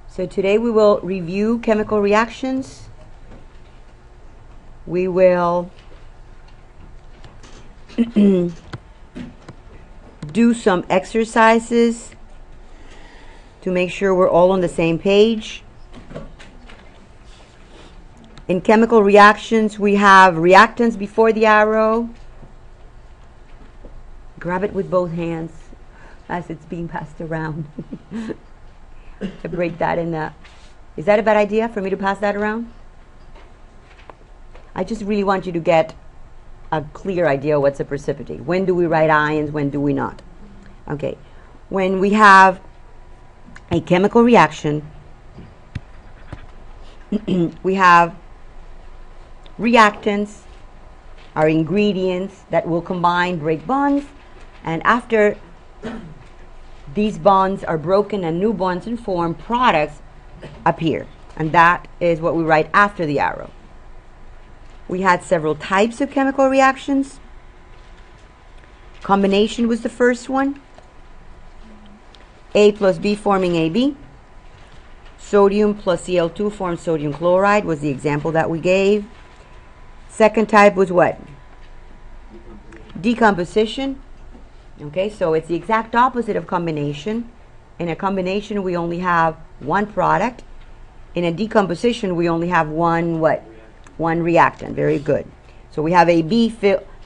So today we will review chemical reactions. We will do some exercises to make sure we're all on the same page. In chemical reactions, we have reactants before the arrow. Grab it with both hands as it's being passed around. To break that in the... Is that a bad idea for me to pass that around? I just really want you to get a clear idea of what's a precipitate. When do we write ions, when do we not? Okay, when we have a chemical reaction, we have reactants, our ingredients that will combine, break bonds, and after these bonds are broken and new bonds and form, products appear, and that is what we write after the arrow. We had several types of chemical reactions. Combination was the first one. A plus B forming AB. Sodium plus Cl2 forms sodium chloride was the example that we gave. Second type was what? Decomposition. Okay, so it's the exact opposite of combination. In a combination, we only have one product. In a decomposition, we only have one what? One reactant. Very good. So we have AB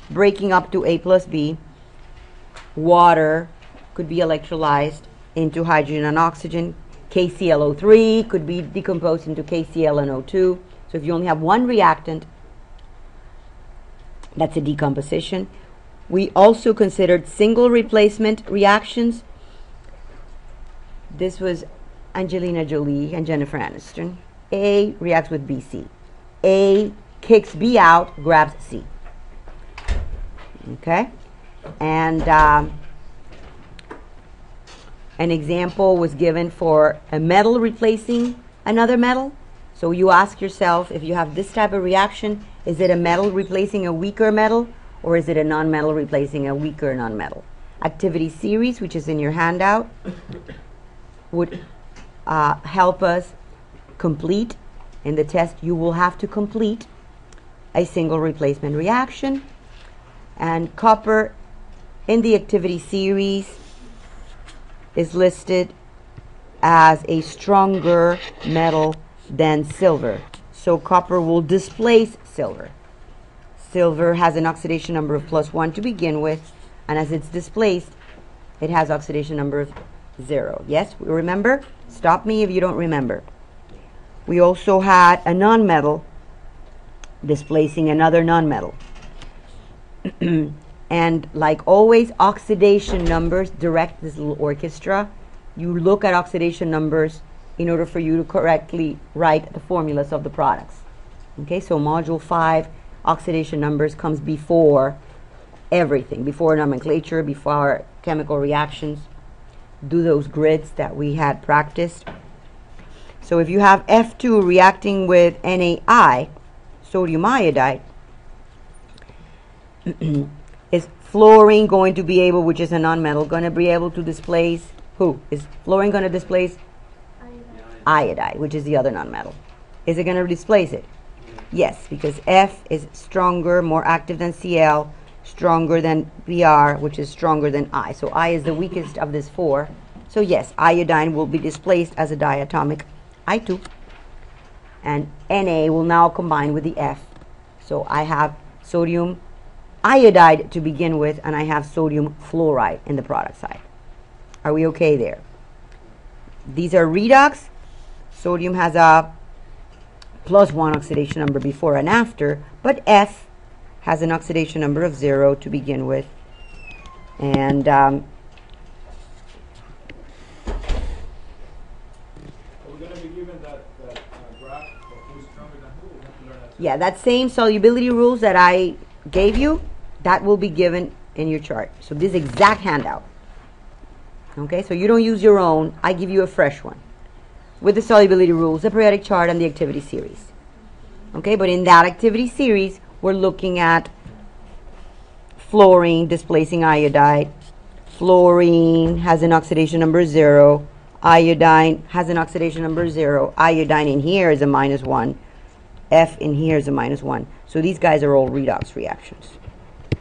breaking up to A plus B. Water could be electrolyzed into hydrogen and oxygen. KClO3 could be decomposed into KClNO2. So if you only have one reactant, that's a decomposition. We also considered single replacement reactions. This was Angelina Jolie and Jennifer Aniston. A reacts with BC. A kicks B out, grabs C. Okay? And an example was given for a metal replacing another metal. So you ask yourself, if you have this type of reaction, is it a metal replacing a weaker metal? Or is it a non-metal replacing a weaker non-metal? Activity series, which is in your handout, would help us complete. In the test, you will have to complete a single replacement reaction. And copper in the activity series is listed as a stronger metal than silver. So copper will displace silver. Silver has an oxidation number of +1 to begin with, and as it's displaced, it has oxidation number of 0. Yes, remember? Stop me if you don't remember. We also had a nonmetal displacing another nonmetal. And like always, oxidation numbers direct this little orchestra. You look at oxidation numbers in order for you to correctly write the formulas of the products. Okay, so module 5, oxidation numbers comes before everything, before nomenclature, before chemical reactions. Do those grids that we had practiced. So if you have F2 reacting with NaI, sodium iodide, is fluorine going to be able, which is a nonmetal, going to be able to displace who? Is fluorine going to displace iodide, which is the other nonmetal? Is it going to displace it? Yes, because F is stronger, more active than Cl, stronger than Br, which is stronger than I. So I is the weakest of these four. So yes, iodine will be displaced as a diatomic I2. And Na will now combine with the F. So I have sodium iodide to begin with, and I have sodium fluoride in the product side. Are we okay there? These are redox. Sodium has a +1 oxidation number before and after, but F has an oxidation number of 0 to begin with. And Are we going to be given that graph of who's stronger than who? We have to learn that too. yeah, that same solubility rules that I gave you, that will be given in your chart. So this exact handout. Okay, so you don't use your own. I give you a fresh one with the solubility rules, the periodic chart, and the activity series. Okay, but in that activity series, we're looking at fluorine displacing iodide, Fluorine has an oxidation number 0. Iodine has an oxidation number 0. Iodine in here is a -1. F in here is a -1. So these guys are all redox reactions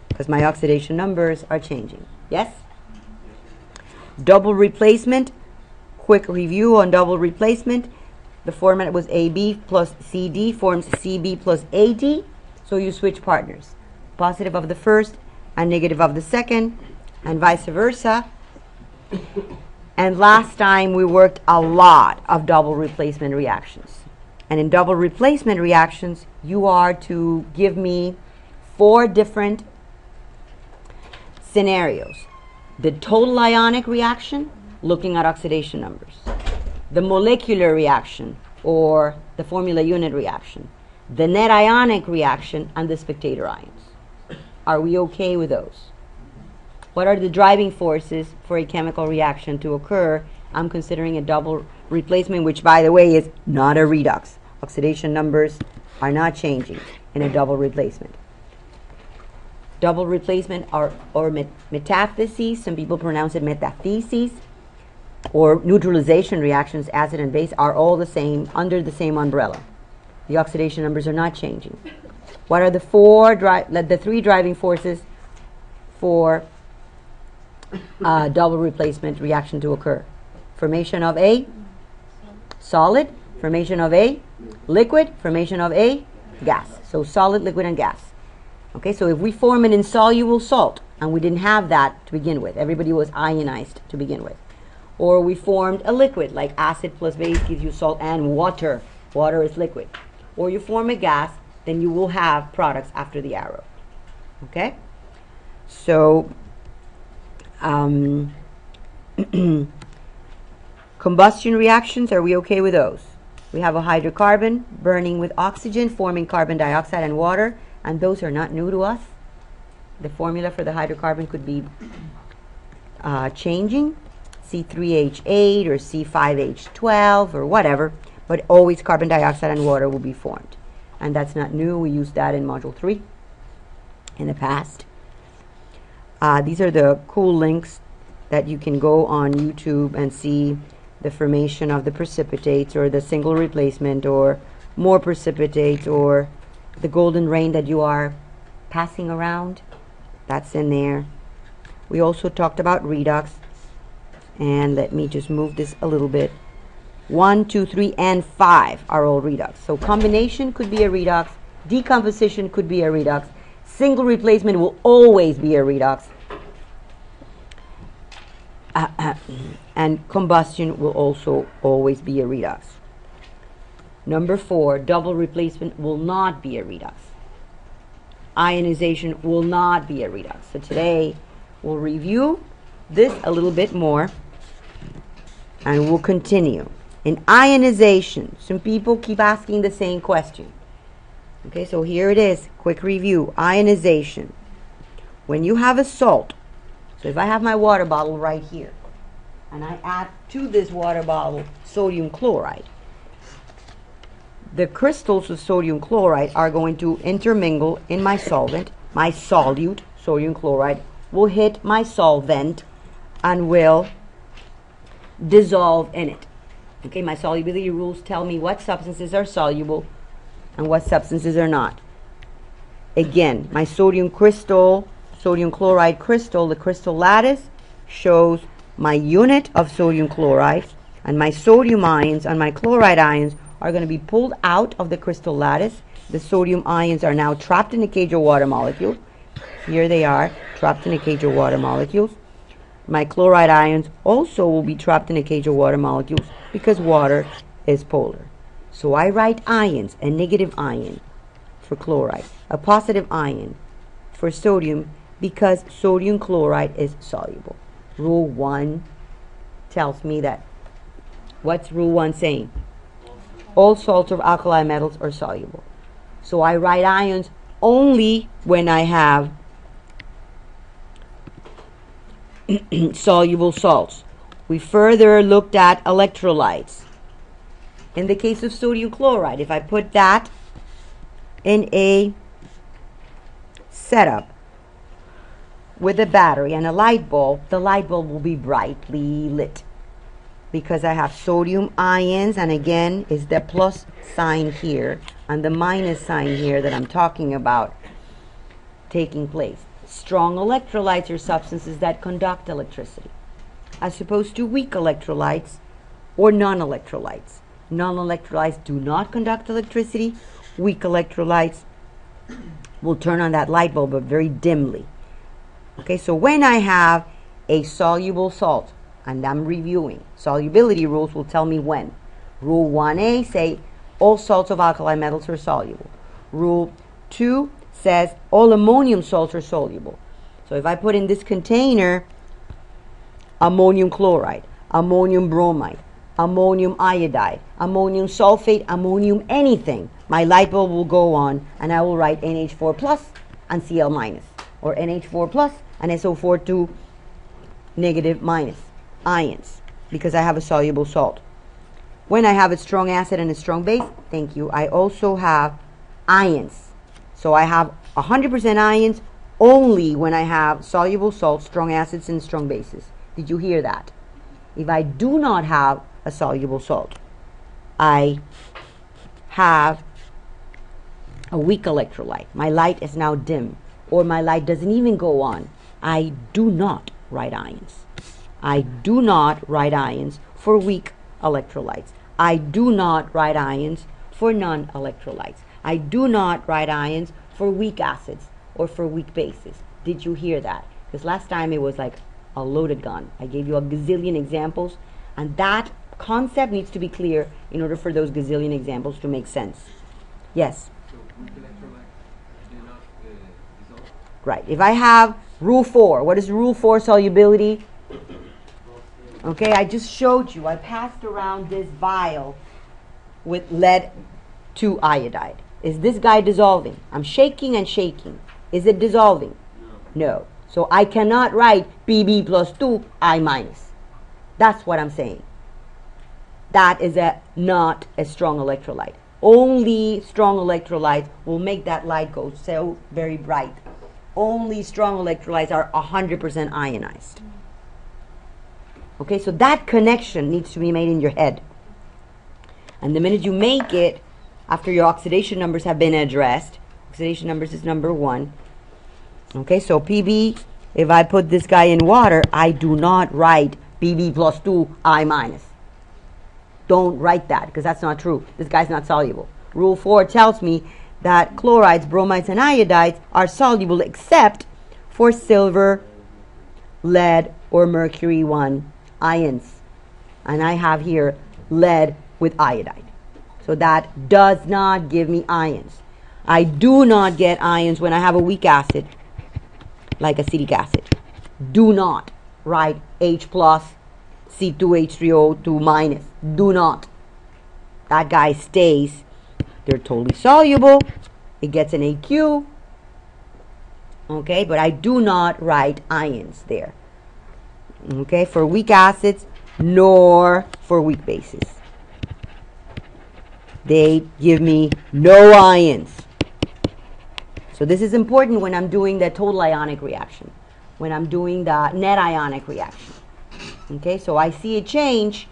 because my oxidation numbers are changing. Yes? Double replacement. Quick review on double replacement. The format was AB plus CD forms CB plus AD. So you switch partners. Positive of the first and negative of the second, and vice versa. And last time we worked a lot of double replacement reactions. And in double replacement reactions, you are to give me 4 different scenarios. The total ionic reaction, looking at oxidation numbers. The molecular reaction, or the formula unit reaction. The net ionic reaction, and the spectator ions. Are we okay with those? What are the driving forces for a chemical reaction to occur? I'm considering a double replacement, which, by the way, is not a redox. Oxidation numbers are not changing in a double replacement. Double replacement or metathesis, some people pronounce it metathesis, or neutralization reactions, acid and base, are all the same, under the same umbrella. The oxidation numbers are not changing. What are the 3 driving forces for double replacement reaction to occur? Formation of a solid, formation of a liquid, formation of a gas. So solid, liquid, and gas. Okay, so if we form an insoluble salt, and we didn't have that to begin with, everybody was ionized to begin with, or we formed a liquid, like acid plus base gives you salt and water. Water is liquid. Or you form a gas, then you will have products after the arrow. Okay? So, combustion reactions, are we okay with those? We have a hydrocarbon burning with oxygen, forming carbon dioxide and water, and those are not new to us. The formula for the hydrocarbon could be changing, C3H8 or C5H12 or whatever, but always carbon dioxide and water will be formed. And that's not new. We used that in Module 3 in the past. These are the cool links that you can go on YouTube and see the formation of the precipitates, or the single replacement, or more precipitates, or the golden rain that you are passing around. That's in there. We also talked about redox. And let me just move this a little bit. 1, 2, 3, and 5 are all redox. So combination could be a redox. Decomposition could be a redox. Single replacement will always be a redox. And combustion will also always be a redox. Number 4, double replacement will not be a redox. Ionization will not be a redox. So today we'll review this a little bit more, and we'll continue. In ionization, some people keep asking the same question. Okay, so here it is. Quick review. Ionization. When you have a salt, so if I have my water bottle right here, and I add to this water bottle sodium chloride, the crystals of sodium chloride are going to intermingle in my solvent. My solute, sodium chloride, will hit my solvent and will dissolve in it. Okay, my solubility rules tell me what substances are soluble and what substances are not. Again, my sodium crystal, sodium chloride crystal, the crystal lattice shows my unit of sodium chloride, and my sodium ions and my chloride ions are going to be pulled out of the crystal lattice. The sodium ions are now trapped in a cage of water molecules. Here they are, trapped in a cage of water molecules. My chloride ions also will be trapped in a cage of water molecules because water is polar. So I write ions, a negative ion for chloride, a positive ion for sodium, because sodium chloride is soluble. Rule 1 tells me that. What's Rule 1 saying? All salts or alkali metals are soluble. So I write ions only when I have soluble salts. We further looked at electrolytes. In the case of sodium chloride, if I put that in a setup with a battery and a light bulb, the light bulb will be brightly lit because I have sodium ions, and again is the plus sign here and the minus sign here that I'm talking about taking place. Strong electrolytes are substances that conduct electricity, as opposed to weak electrolytes or non-electrolytes. Non-electrolytes do not conduct electricity. Weak electrolytes will turn on that light bulb, but very dimly. Okay, so when I have a soluble salt, and I'm reviewing, solubility rules will tell me when. Rule 1A say all salts of alkali metals are soluble. Rule 2 says all ammonium salts are soluble. So if I put in this container ammonium chloride, ammonium bromide, ammonium iodide, ammonium sulfate, ammonium anything, my light bulb will go on and I will write NH4 plus and Cl minus, or NH4 plus and SO4 2 negative minus ions, because I have a soluble salt. When I have a strong acid and a strong base, thank you, I also have ions. So I have 100% ions only when I have soluble salts, strong acids, and strong bases. Did you hear that? If I do not have a soluble salt, I have a weak electrolyte. My light is now dim, or my light doesn't even go on. I do not write ions. I do not write ions for weak electrolytes. I do not write ions for non-electrolytes. I do not write ions for weak acids or for weak bases. Did you hear that? Because last time it was like a loaded gun. I gave you a gazillion examples, and that concept needs to be clear in order for those gazillion examples to make sense. Yes? So weak electrolytes do not dissolve? Right. If I have rule 4, what is rule 4 solubility? Okay, I just showed you. I passed around this vial with lead 2 iodide. Is this guy dissolving? I'm shaking and shaking. Is it dissolving? No. So I cannot write Pb plus 2 I minus. That's what I'm saying. That is not a strong electrolyte. Only strong electrolytes will make that light go so very bright. Only strong electrolytes are 100% ionized. Okay, so that connection needs to be made in your head. And the minute you make it, after your oxidation numbers have been addressed, oxidation numbers is number 1. Okay, so Pb, if I put this guy in water, I do not write Pb plus 2 I minus. Don't write that, because that's not true. This guy's not soluble. Rule 4 tells me that chlorides, bromides, and iodides are soluble except for silver, lead, or mercury 1 ions. And I have here lead with iodide. So that does not give me ions. I do not get ions when I have a weak acid, like acetic acid. Do not write H plus C2H3O2 minus. Do not. That guy stays. They're totally soluble. It gets an AQ. Okay, but I do not write ions there. Okay, for weak acids nor for weak bases. They give me no ions. So this is important when I'm doing the total ionic reaction, when I'm doing the net ionic reaction. Okay, so I see a change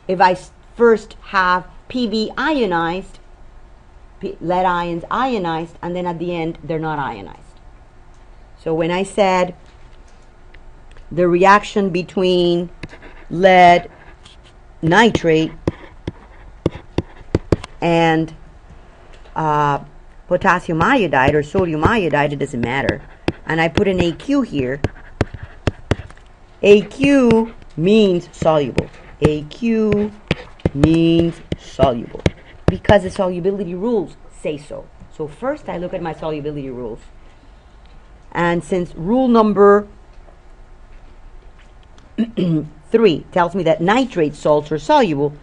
if I first have Pb ionized, lead ions ionized, and then at the end they're not ionized. So when I said the reaction between lead nitrate and potassium iodide or sodium iodide, it doesn't matter, and I put an AQ here, AQ means soluble. AQ means soluble because the solubility rules say so. So first I look at my solubility rules, and since rule number 3 tells me that nitrate salts are soluble,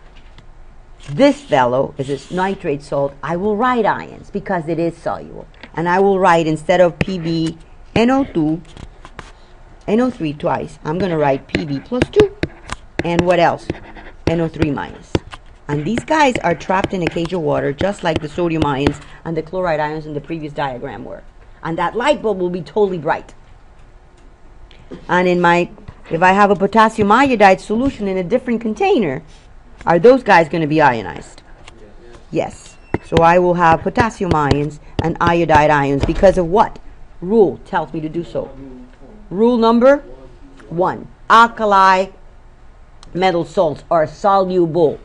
this fellow is a nitrate salt. I will write ions because it is soluble, and I will write, instead of PbNO2 NO3 twice, I'm going to write Pb plus 2, and what else? NO3 minus. And these guys are trapped in a cage of water, just like the sodium ions and the chloride ions in the previous diagram were. And that light bulb will be totally bright. And if I have a potassium iodide solution in a different container, are those guys going to be ionized? Yes. So I will have potassium ions and iodide ions because of what? Rule tells me to do so. Rule number 1. Alkali metal salts are soluble.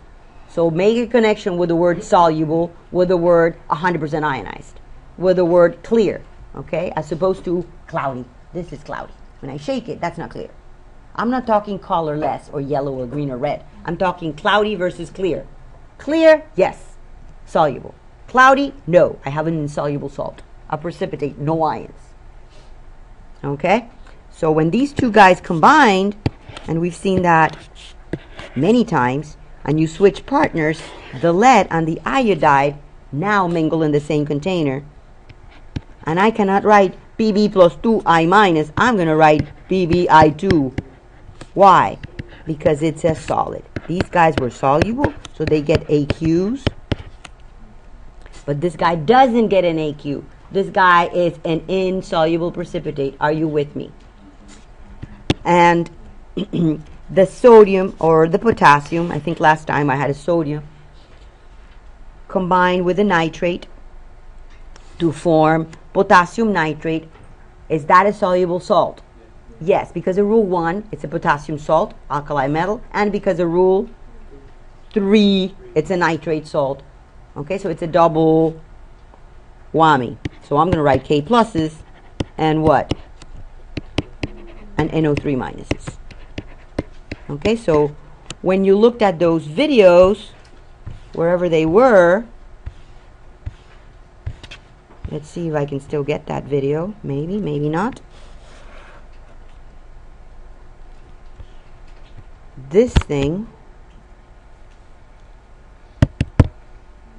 So make a connection with the word soluble, with the word 100% ionized, with the word clear, okay, as opposed to cloudy. This is cloudy. When I shake it, that's not clear. I'm not talking colorless or yellow or green or red. I'm talking cloudy versus clear. Clear, yes, soluble. Cloudy, no, I have an insoluble salt. A precipitate, no ions. Okay, so when these two guys combined, and we've seen that many times, and you switch partners, the lead and the iodide now mingle in the same container. And I cannot write Pb plus 2I minus. I'm going to write PbI2. Why? Because it's a solid. These guys were soluble, so they get AQs. But this guy doesn't get an AQ. This guy is an insoluble precipitate. Are you with me? And the sodium or the potassium, I think last time I had a sodium, combined with a nitrate to form potassium nitrate. Is that a soluble salt? Yes, because of rule 1, it's a potassium salt, alkali metal, and because of rule 3, it's a nitrate salt. Okay, so it's a double whammy. So I'm going to write K pluses and what? And NO3 minuses. Okay, so when you looked at those videos, wherever they were, let's see if I can still get that video. Maybe, maybe not. This thing,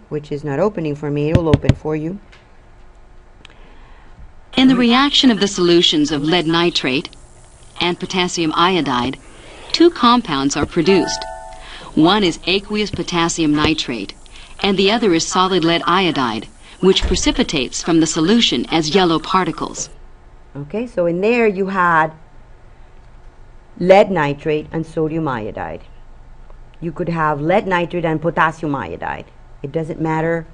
which is not opening for me, it will open for you. In the reaction of the solutions of lead nitrate and potassium iodide, 2 compounds are produced. One is aqueous potassium nitrate, and the other is solid lead iodide, which precipitates from the solution as yellow particles. Okay, so in there you had lead nitrate and sodium iodide. You could have lead nitrate and potassium iodide. It doesn't matter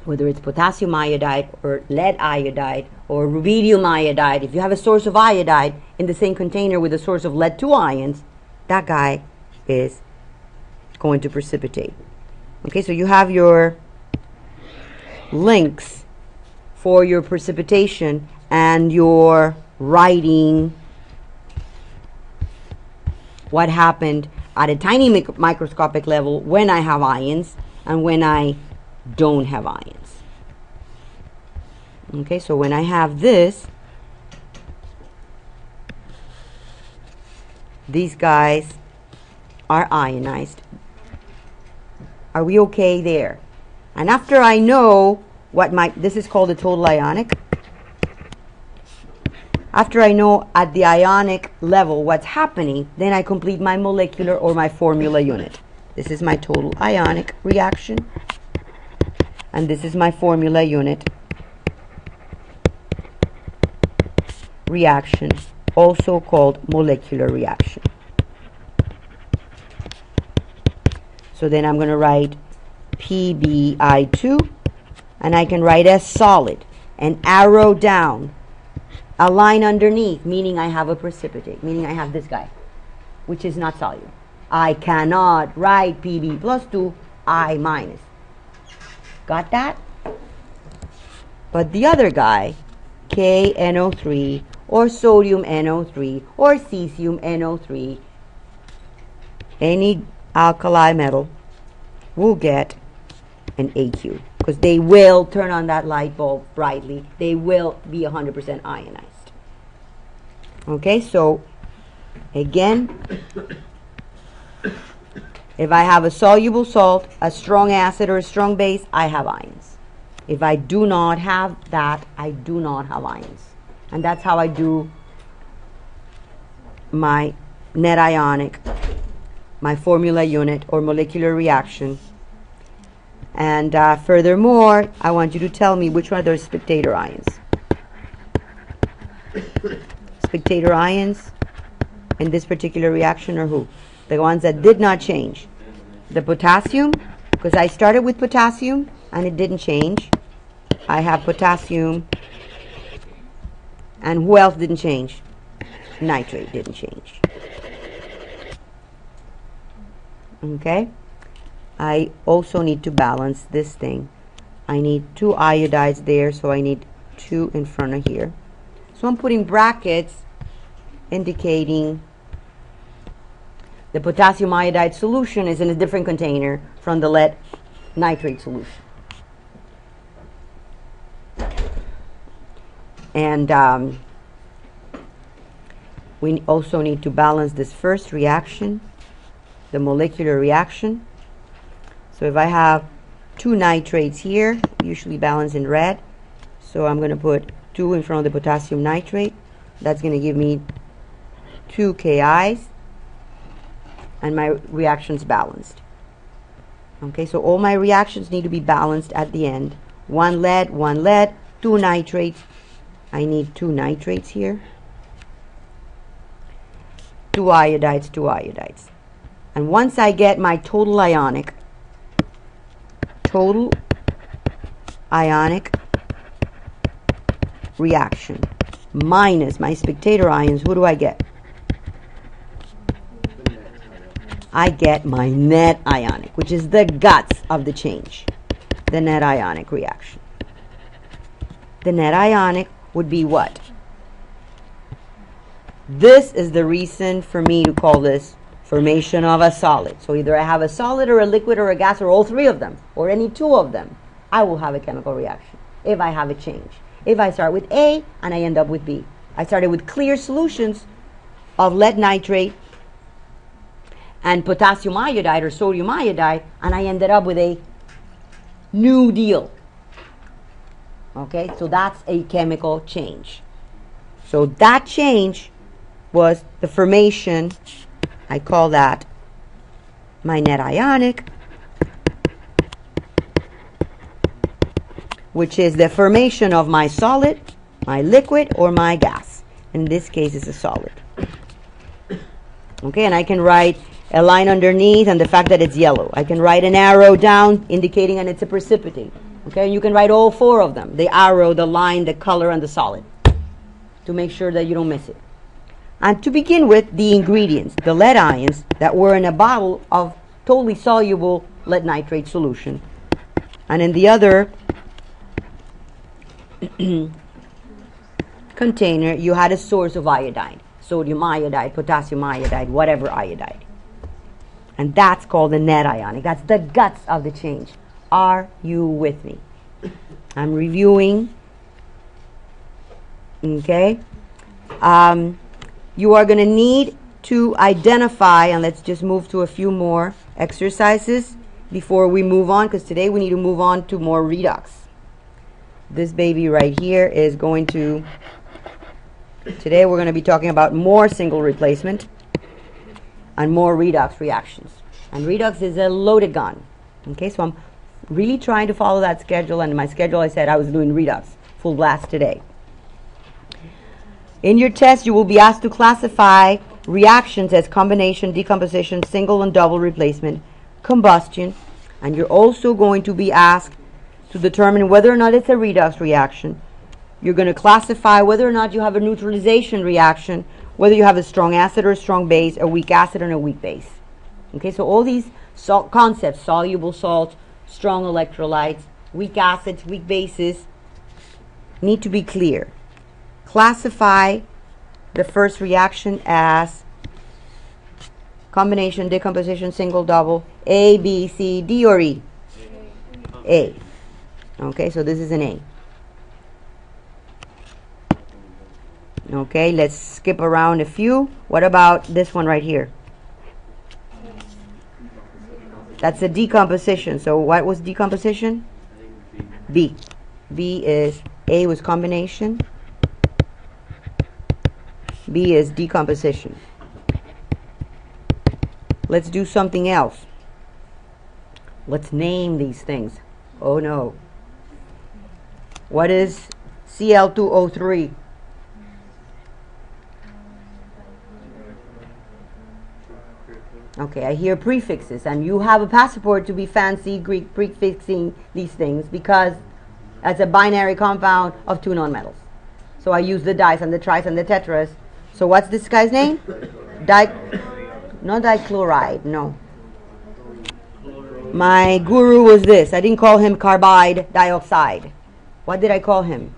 whether it's potassium iodide or lead iodide or rubidium iodide. If you have a source of iodide in the same container with a source of lead 2 ions, that guy is going to precipitate. Okay, so you have your links for your precipitation and your writing what happened at a tiny microscopic level when I have ions and when I don't have ions. Okay, so when I have this, these guys are ionized. Are we okay there? And after I know what this is called a total ionic. After I know at the ionic level what's happening, then I complete my molecular or my formula unit. This is my total ionic reaction. And this is my formula unit reaction, also called molecular reaction. So then I'm going to write PbI2, and I can write as solid, an arrow down, a line underneath, meaning I have a precipitate, meaning I have this guy, which is not soluble. I cannot write Pb plus 2, I minus. Got that? But the other guy, KNO3 or sodium NO3 or cesium NO3, any alkali metal will get an AQ because they will turn on that light bulb brightly. They will be 100% ionized. Okay, so again, if I have a soluble salt, a strong acid, or a strong base, I have ions. If I do not have that, I do not have ions. And that's how I do my net ionic, my formula unit, or molecular reaction. And furthermore, I want you to tell me which one of those spectator ions. spectator ions in this particular reaction are who? The ones that did not change. The potassium, because I started with potassium and it didn't change. I have potassium, and who else didn't change? Nitrate didn't change. Okay? I also need to balance this thing. I need 2 iodides there, so I need 2 in front of here. So I'm putting brackets indicating the potassium iodide solution is in a different container from the lead nitrate solution. And we also need to balance this first reaction, the molecular reaction. So if I have 2 nitrates here, usually balanced in red, so I'm going to put 2 in front of the potassium nitrate. That's going to give me 2 KIs, and my reaction's balanced. Okay, so all my reactions need to be balanced at the end. 1 lead, 2 nitrates. I need 2 nitrates here. 2 iodides, 2 iodides. And once I get my total ionic reaction minus my spectator ions, who do I get? I get my net ionic, which is the guts of the change, the net ionic reaction. The net ionic would be what? This is the reason for me to call this formation of a solid. So either I have a solid or a liquid or a gas or all 3 of them or any 2 of them, I will have a chemical reaction if I have a change. If I start with A and I end up with B. I started with clear solutions of lead nitrate and potassium iodide or sodium iodide, and I ended up with a new deal. Okay, so that's a chemical change. So that change was the formation, I call that my net ionic, which is the formation of my solid, my liquid, or my gas. In this case, it's a solid. Okay, and I can write a line underneath and the fact that it's yellow. I can write an arrow down indicating that it's a precipitate. Okay, and you can write all 4 of them, the arrow, the line, the color, and the solid, to make sure that you don't miss it. And to begin with, the ingredients, the lead ions that were in a bottle of totally soluble lead nitrate solution. And in the other container, you had a source of iodide, sodium iodide, potassium iodide, whatever iodide. And that's called the net ionic. That's the guts of the change. Are you with me? I'm reviewing. Okay. You are going to need to identify, and let's just move to a few more exercises before we move on, because today we need to move on to more redox. This baby right here is going to, today we're going to be talking about more single replacement and more redox reactions. And redox is a loaded gun. Okay, so I'm really trying to follow that schedule, and in my schedule I said I was doing redox full blast today. In your test, you will be asked to classify reactions as combination, decomposition, single and double replacement, combustion, and you're also going to be asked to determine whether or not it's a redox reaction. You're going to classify whether or not you have a neutralization reaction, whether you have a strong acid or a strong base, a weak acid and a weak base. Okay, so all these concepts, soluble salts, strong electrolytes, weak acids, weak bases, need to be clear. Classify the first reaction as combination, decomposition, single, double, A, B, C, D, or E? A. Okay, so this is an A. Okay, let's skip around a few. What about this one right here? That's a decomposition. So what was decomposition? B. B is, A was combination. B is decomposition. Let's do something else. Let's name these things. Oh no. What is Cl2O3? Okay, I hear prefixes, and you have a passport to be fancy Greek prefixing these things because that's a binary compound of two nonmetals. So I use the dice and the tris and the tetras. So what's this guy's name? Not dichloride, no. My guru was this. I didn't call him carbide dioxide. What did I call him?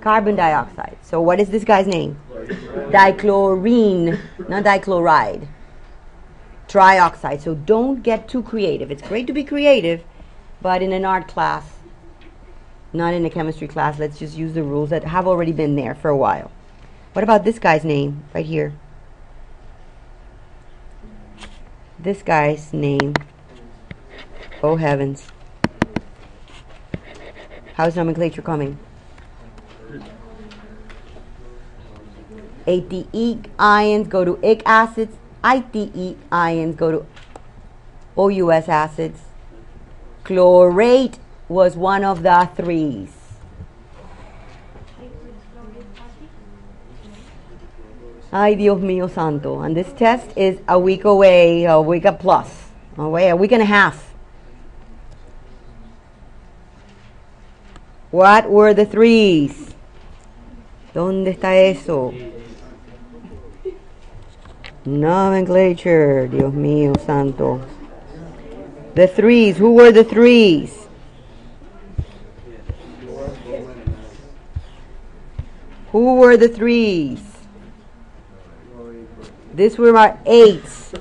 Carbon dioxide. So what is this guy's name? Dichlorine, not dichloride. Trioxide. So don't get too creative. It's great to be creative, but in an art class, not in a chemistry class. Let's just use the rules that have already been there for a while. What about this guy's name right here? This guy's name. Oh heavens. How's nomenclature coming? ATE ions go to ic acids. ITE ions go to OUS acids. Chlorate was one of the threes. Ay, Dios mío santo. And this test is a week away, a week plus. Away, a week and a half. What were the threes? ¿Dónde está eso? Nomenclature, Dios mío santo. The threes, who were the threes? Who were the threes? This were my eights.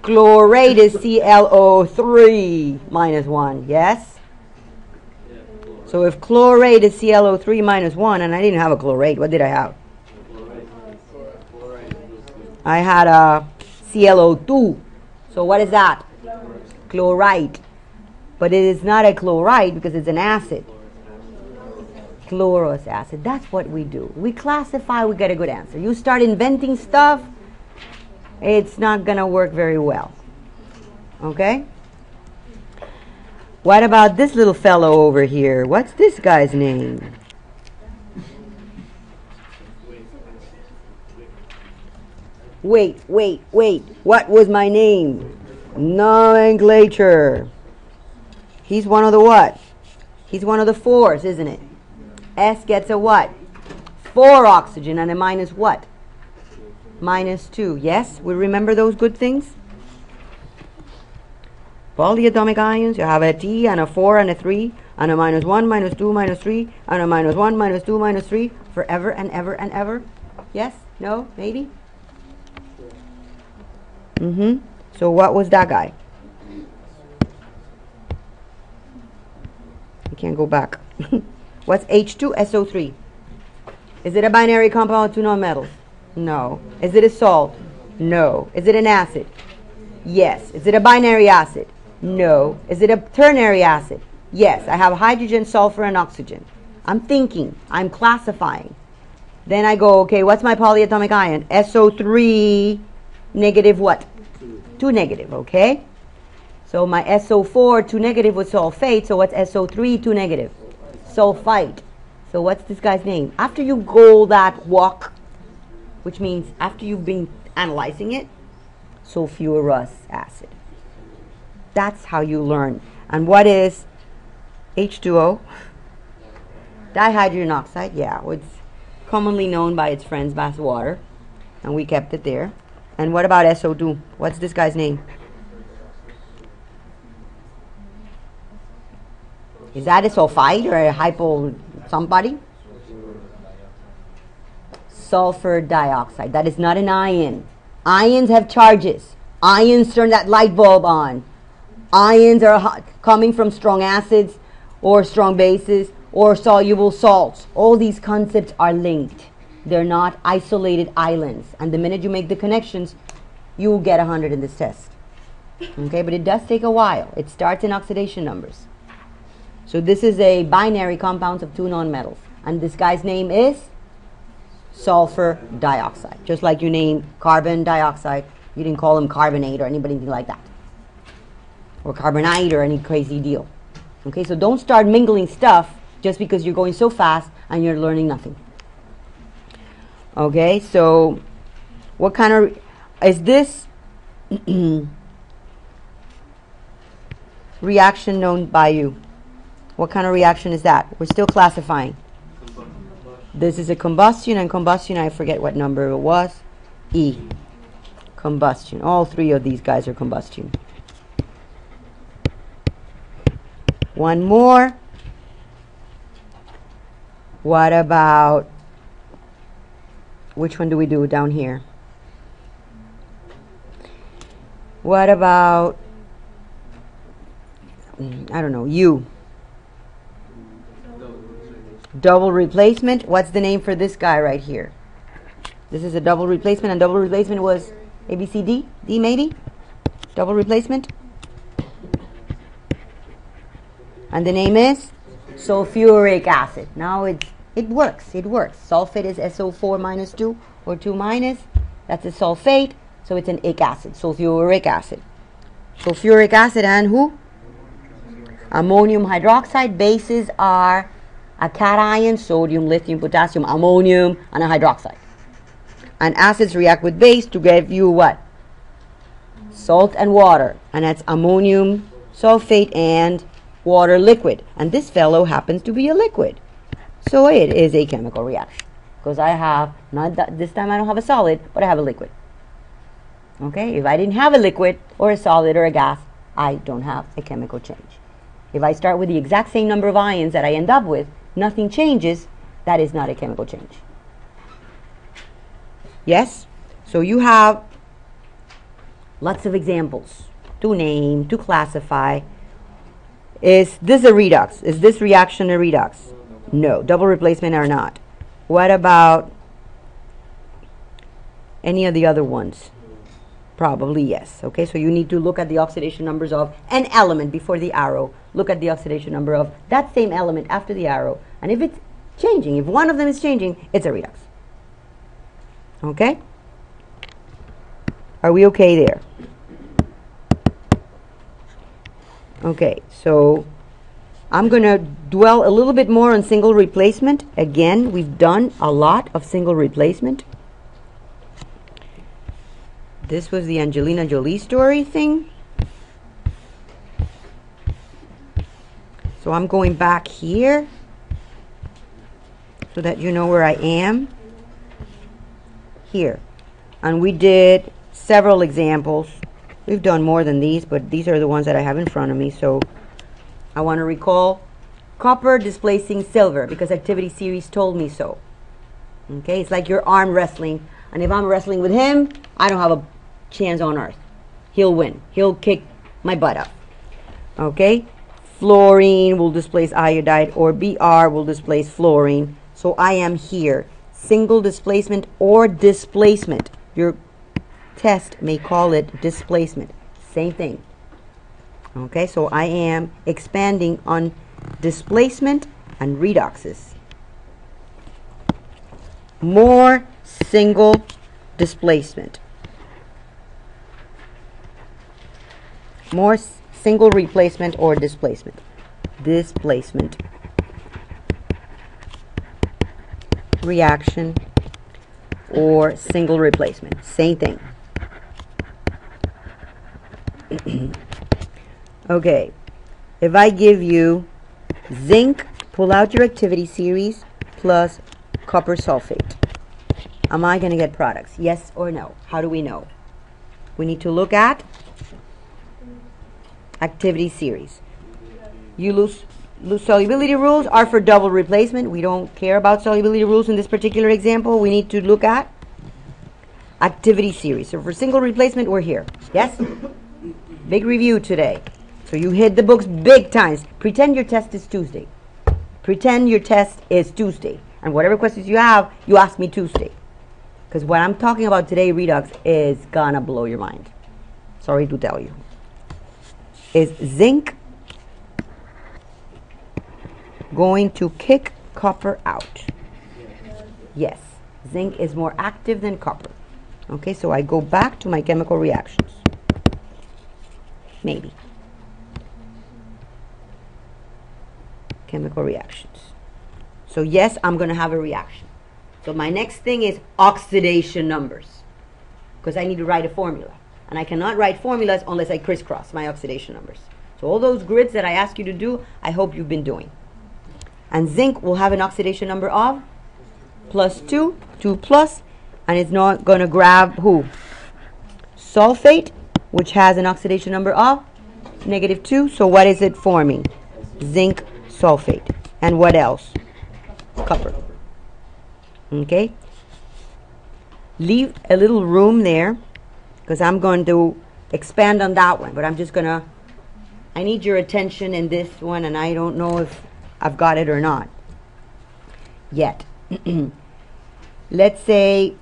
Chlorate is ClO3 minus 1, yes? So if chlorate is ClO3 minus 1, and I didn't have a chlorate, what did I have? I had a ClO2. So what is that? Chlorite. But it is not a chlorite because it's an acid. Chlorous acid. That's what we do. We classify, we get a good answer. You start inventing stuff, it's not going to work very well. Okay? What about this little fellow over here? What's this guy's name? Wait. What was my name? Nomenclature. He's one of the what? He's one of the fours, isn't it? S gets a what? 4 oxygen and a minus what? Minus 2. Yes? We remember those good things? Polyatomic ions, you have a T and a 4 and a 3 and a minus 1, minus 2, minus 3 and a minus 1, minus 2, minus 3 forever and ever and ever. Yes? No? Maybe? So what was that guy? I can't go back. What's H2SO3? Is it a binary compound of two nonmetals? No. Is it a salt? No. Is it an acid? Yes. Is it a binary acid? No. Is it a ternary acid? Yes. I have hydrogen, sulfur, and oxygen. I'm thinking. I'm classifying. Then I go, okay, what's my polyatomic ion? SO3 negative what? 2 negative, okay? So my SO4, 2 negative was sulfate. So what's SO3, 2 negative? Sulfite. So what's this guy's name? After you go that walk, which means after you've been analyzing it, sulfurous acid. That's how you learn. And what is H2O? Dihydrogen oxide. Yeah, it's commonly known by its friends, bath water. And we kept it there. And what about SO2? What's this guy's name? Is that a sulfide or a hypo somebody? Sulfur dioxide. That is not an ion. Ions have charges. Ions turn that light bulb on. Ions are coming from strong acids or strong bases or soluble salts. All these concepts are linked. They're not isolated islands. And the minute you make the connections, you will get 100 in this test. Okay, but it does take a while. It starts in oxidation numbers. So this is a binary compound of two nonmetals. And this guy's name is sulfur dioxide. Just like you name carbon dioxide, you didn't call him carbonate or anything like that. Or carbonite or any crazy deal. Okay, so don't start mingling stuff just because you're going so fast and you're learning nothing. Okay, so what kind of, is this Reaction known by you. What kind of reaction is that? We're still classifying. This is a combustion, and combustion, I forget what number it was. E. Combustion. All three of these guys are combustion. One more. What about, which one do we do down here? What about, I don't know, U. Double replacement. What's the name for this guy right here? This is a double replacement, and double replacement was A, B, C, D? D maybe? Double replacement? And the name is sulfuric acid. Now it works. It works. Sulfate is SO4 minus 2 or 2 minus. That's a sulfate. So it's an ic acid. Sulfuric acid. Sulfuric acid and who? Ammonium hydroxide. Bases are a cation, sodium, lithium, potassium, ammonium, and a hydroxide. And acids react with base to give you what? Salt and water. And that's ammonium sulfate and water liquid. And this fellow happens to be a liquid. So it is a chemical reaction. Because I have, not that, this time I don't have a solid, but I have a liquid. Okay? If I didn't have a liquid or a solid or a gas, I don't have a chemical change. If I start with the exact same number of ions that I end up with, nothing changes, that is not a chemical change. Yes? So you have lots of examples to name, to classify. Is this a redox? Is this reaction a redox? No. Double replacement or not? What about any of the other ones? Probably yes. Okay, so you need to look at the oxidation numbers of an element before the arrow. Look at the oxidation number of that same element after the arrow. And if it's changing, if one of them is changing, it's a redox. Okay? Are we okay there? Okay, so I'm going to dwell a little bit more on single replacement. Again, we've done a lot of single replacement. This was the Angelina Jolie story thing. So I'm going back here so that you know where I am. Here. And we did several examples. We've done more than these, but these are the ones that I have in front of me. So I want to recall copper displacing silver because activity series told me so. Okay, it's like you're arm wrestling. And if I'm wrestling with him, I don't have a chance on earth. He'll win. He'll kick my butt up. Okay? Fluorine will displace iodide, or Br will displace fluorine. So I am here. Single displacement or displacement. Your test may call it displacement. Same thing. Okay, so I am expanding on displacement and redoxes. More single displacement. More single replacement or displacement. Displacement. Reaction or single replacement. Same thing. Okay. If I give you zinc, pull out your activity series, plus copper sulfate. Am I going to get products? Yes or no? How do we know? We need to look at activity series. You lose solubility rules are for double replacement. We don't care about solubility rules in this particular example. We need to look at activity series. So for single replacement, we're here. Yes? Big review today. So you hit the books big times. Pretend your test is Tuesday. Pretend your test is Tuesday. And whatever questions you have, you ask me Tuesday. Because what I'm talking about today, redox, is gonna blow your mind. Sorry to tell you. Is zinc going to kick copper out? Yes. Zinc is more active than copper. Okay, so I go back to my chemical reactions. Maybe. Chemical reactions. So yes, I'm going to have a reaction. So my next thing is oxidation numbers. Because I need to write a formula. and I cannot write formulas unless I crisscross my oxidation numbers. So all those grids that I ask you to do, I hope you've been doing. And zinc will have an oxidation number of +2, 2 plus, and it's not going to grab who? Sulfate, which has an oxidation number of -2. So what is it forming? Zinc sulfate. And what else? Copper. Okay? Leave a little room there, because I'm going to expand on that one, but I'm just going to, I need your attention in this one, and I don't know if I've got it or not yet. Let's say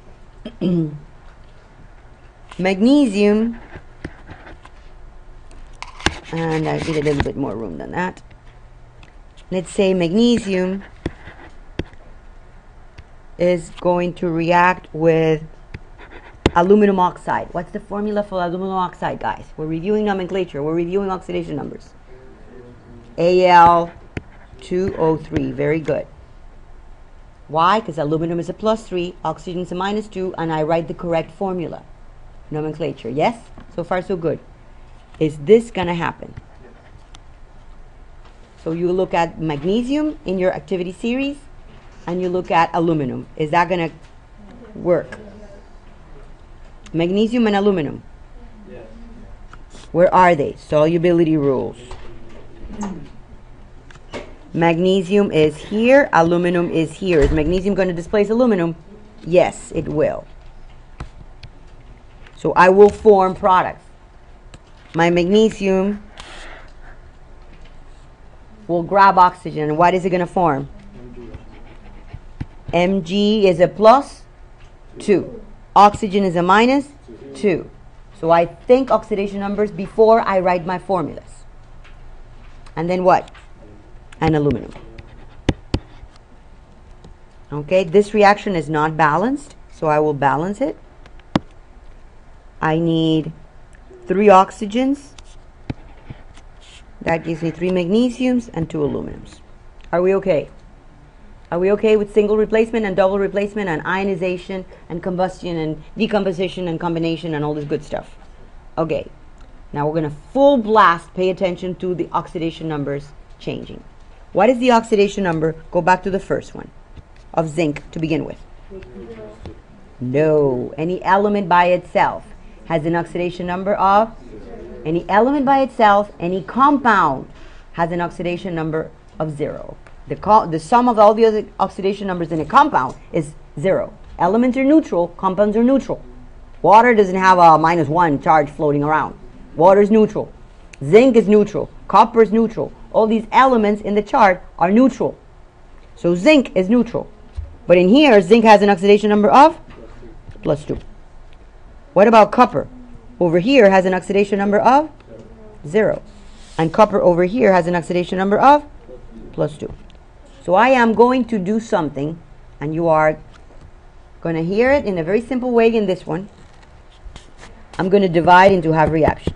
magnesium, and I need a little bit more room than that. Let's say magnesium is going to react with aluminum oxide. What's the formula for aluminum oxide, guys? We're reviewing nomenclature. We're reviewing oxidation numbers. Al2O3. Very good. Why? Because aluminum is a +3, oxygen is a -2, and I write the correct formula. Nomenclature. Yes? So far, so good. Is this going to happen? So you look at magnesium in your activity series, and you look at aluminum. Is that going to work? Magnesium and aluminum. Yes. Where are they? Solubility rules. Magnesium is here, aluminum is here. Is magnesium going to displace aluminum? Yes, it will. So I will form products. My magnesium will grab oxygen. What is it going to form? Mg is a +2. Oxygen is a -2. So I think oxidation numbers before I write my formulas. And then what? And aluminum. Okay, this reaction is not balanced, so I will balance it. I need 3 oxygens. That gives me 3 magnesiums and 2 aluminums. Are we okay? Are we okay with single replacement and double replacement and ionization and combustion and decomposition and combination and all this good stuff? Okay. Now we're going to full blast pay attention to the oxidation numbers changing. What is the oxidation number? Go back to the first one of zinc to begin with. No. Any element by itself has an oxidation number of? Any element by itself, any compound has an oxidation number of 0. The sum of all the other oxidation numbers in a compound is 0. Elements are neutral, compounds are neutral. Water doesn't have a -1 charge floating around. Water is neutral. Zinc is neutral. Copper is neutral. All these elements in the chart are neutral. So zinc is neutral. But in here, zinc has an oxidation number of +2. What about copper? Over here has an oxidation number of 0. And copper over here has an oxidation number of +2. So I am going to do something, and you are going to hear it in a very simple way in this one. I'm going to divide into half reactions.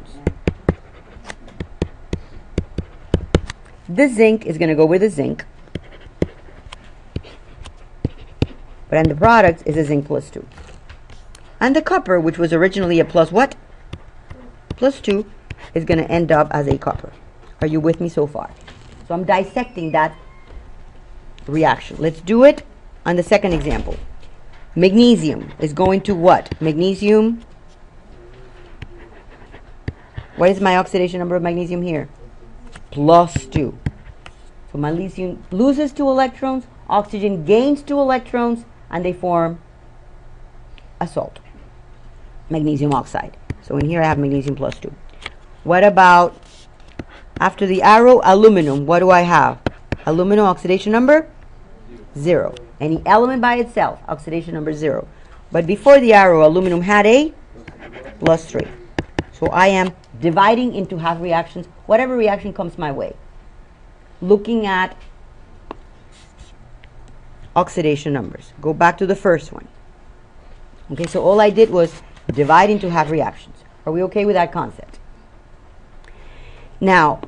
The zinc is going to go with the zinc. But in the product is a zinc +2. And the copper, which was originally a +what? +2, is going to end up as a copper. Are you with me so far? So I'm dissecting that reaction. Let's do it on the second example. Magnesium is going to what? Magnesium. What is my oxidation number of magnesium here? +2. So magnesium loses 2 electrons, oxygen gains 2 electrons, and they form a salt, magnesium oxide. So in here I have magnesium +2. What about after the arrow, aluminum? What do I have? Aluminum oxidation number 0. Any element by itself, oxidation number 0. But before the arrow, aluminum had a +3. So I am dividing into half reactions, whatever reaction comes my way. Looking at oxidation numbers. Go back to the first one. Okay, so all I did was divide into half reactions. Are we okay with that concept? Now,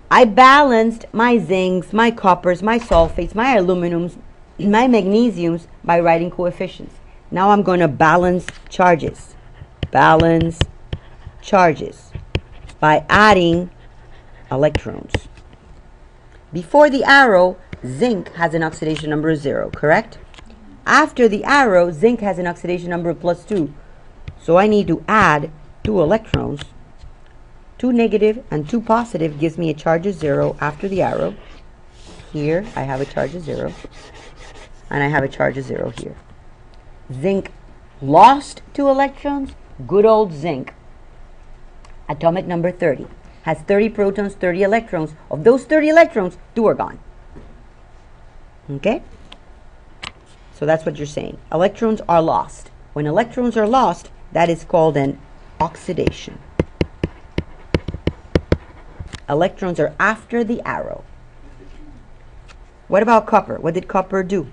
I balanced my zincs, my coppers, my sulfates, my aluminums, my magnesiums by writing coefficients. Now I'm going to balance charges. Balance charges by adding electrons. Before the arrow, zinc has an oxidation number of 0, correct? After the arrow, zinc has an oxidation number of +2. So I need to add 2 electrons. 2 negative and 2 positive gives me a charge of 0 after the arrow. Here I have a charge of 0. And I have a charge of 0 here. Zinc lost 2 electrons. Good old zinc. Atomic number 30. Has 30 protons, 30 electrons. Of those 30 electrons, 2 are gone. Okay? So that's what you're saying. Electrons are lost. When electrons are lost, that is called an oxidation. Electrons are after the arrow. What about copper? What did copper do?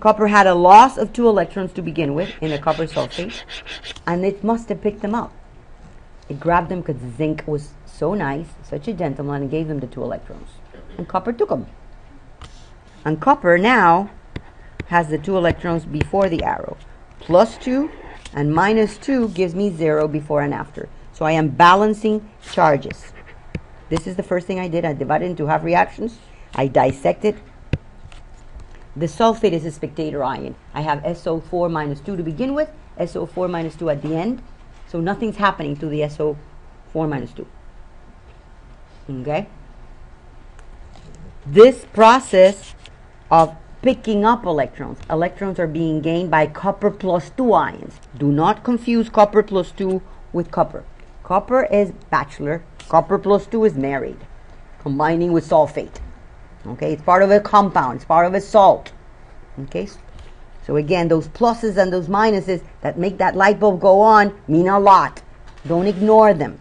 Copper had a loss of 2 electrons to begin with in the copper sulfate, and it must have picked them up. It grabbed them because zinc was so nice, such a gentleman, and gave them the 2 electrons. And copper took them. And copper now has the 2 electrons before the arrow. +2 and -2 gives me 0 before and after. So I am balancing charges. This is the first thing I did. I divided into half reactions. I dissected. The sulfate is a spectator ion. I have SO4 -2 to begin with, SO4 -2 at the end. So nothing's happening to the SO4 -2. Okay? This process of picking up electrons. Electrons are being gained by copper +2 ions. Do not confuse copper +2 with copper. Copper is bachelor. Copper +2 is married, combining with sulfate. Okay, it's part of a compound. It's part of a salt. Okay, so again, those pluses and those minuses that make that light bulb go on mean a lot. Don't ignore them.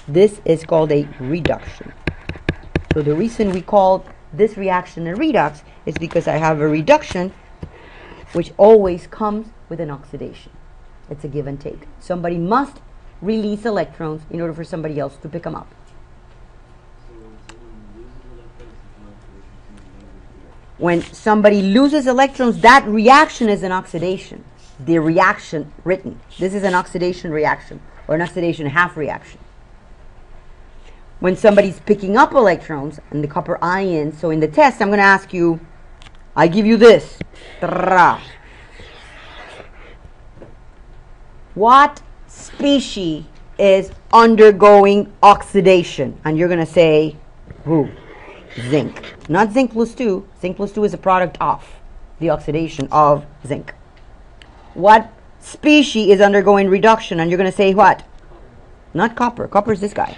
This is called a reduction. So the reason we call this reaction a redox is because I have a reduction which always comes with an oxidation. It's a give and take. Somebody must release electrons in order for somebody else to pick them up. When somebody loses electrons, that reaction is an oxidation. The reaction written. This is an oxidation reaction or an oxidation half reaction. When somebody's picking up electrons and the copper ions, so in the test I'm going to ask you, I give you this. What species is undergoing oxidation? And you're going to say, who? Zinc. Not zinc +2. Zinc +2 is a product of the oxidation of zinc. What species is undergoing reduction? And you're going to say what? Not copper. Copper is this guy.